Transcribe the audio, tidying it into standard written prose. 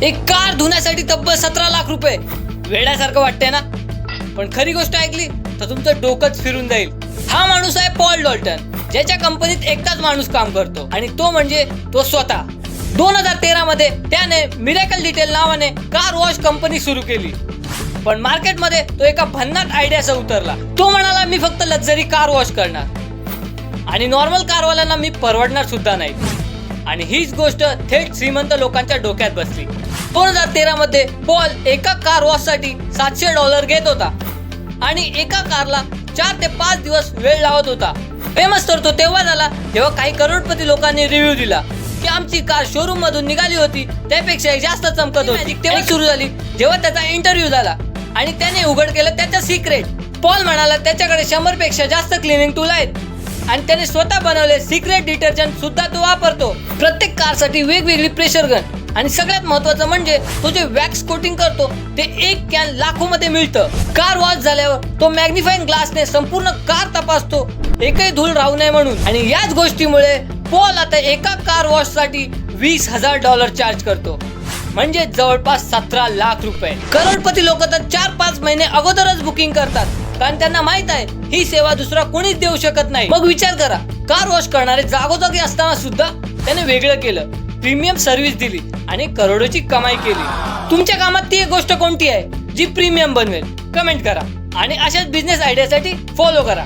एक कार धुण्यासाठी तब्बल 17 लाख रुपये. वेड्यासारखं वाटतंय ना, पण खरी गोष्ट ऐकली तर तुमचं डोकंच फिरून जाईल. हा माणूस आहे पॉल डॉल्टन, ज्याच्या कंपनीत एकटाच माणूस काम करतो आणि तो म्हणजे तो स्वतः. 2013 मध्ये त्याने मिरेकल डिटेल नावाने कार वॉश कंपनी सुरू केली. पण मार्केटमध्ये तो एका भन्नाट आयडियासह उतरला. तो म्हणाला, मी फक्त लक्झरी कार वॉश करणार आणि नॉर्मल कारवाल्यांना मी परवडणार सुद्धा नाही. आणि हीच गोष्ट थेट श्रीमंत लोकांच्या डोक्यात बसली. 2013 मध्ये पॉल एका कार वॉशसाठी $700 घेत होता आणि एका कारला 4 ते 5 दिवस वेळ लावत होता. फेमस तर तो तेव्हा झाला जेव्हा काही करोडपती लोकांनी रिव्ह्यू दिला की आमची कार शोरूम मधून निघाली होती त्यापेक्षा जास्त चमकत होती. तेव्हा सुरू झाली जेव्हा त्याचा इंटरव्ह्यू झाला आणि त्याने उघड केलं त्याचं सिक्रेट. पॉल म्हणाला त्याच्याकडे 100 पेक्षा जास्त क्लिनिंग टूल आहेत आणि त्याने स्वतः बनवले सिक्रेट डिटर्जंट सुद्धा तो वापरतो. प्रत्येक कारसाठी वेगवेगळी प्रेशर गन आणि सगळ्यात महत्त्वाचं म्हणजे तो जे वॅक्स कोटिंग करतो ते एक कॅन लाखोमध्ये मिळतं. कार वॉश झाल्यावर तो मॅग्निफाईंग ग्लासने संपूर्ण कार तपासतो, एकही धूळ राहू नये म्हणून. आणि याच गोष्टीमुळे पॉल आता एका कार वॉशसाठी $20,000 चार्ज करतो, म्हणजे जवळपास 17 लाख रुपये. करोडपती लोक तर 4-5 महिने अगोदरच बुकिंग करतात, कारण त्यांना माहित आहे ही सेवा दुसरा कोणीच देऊ शकत नाही. मग विचार करा, कार वॉश करणारे जागोजागी असताना सुद्धा त्याने वेगळं केलं, प्रीमियम सर्व्हिस दिली आणि करोडोची कमाई केली. तुमच्या कामात ती एक गोष्ट कोणती आहे जी प्रीमियम बनवेल? कमेंट करा आणि अशाच बिझनेस आयडियासाठी फॉलो करा.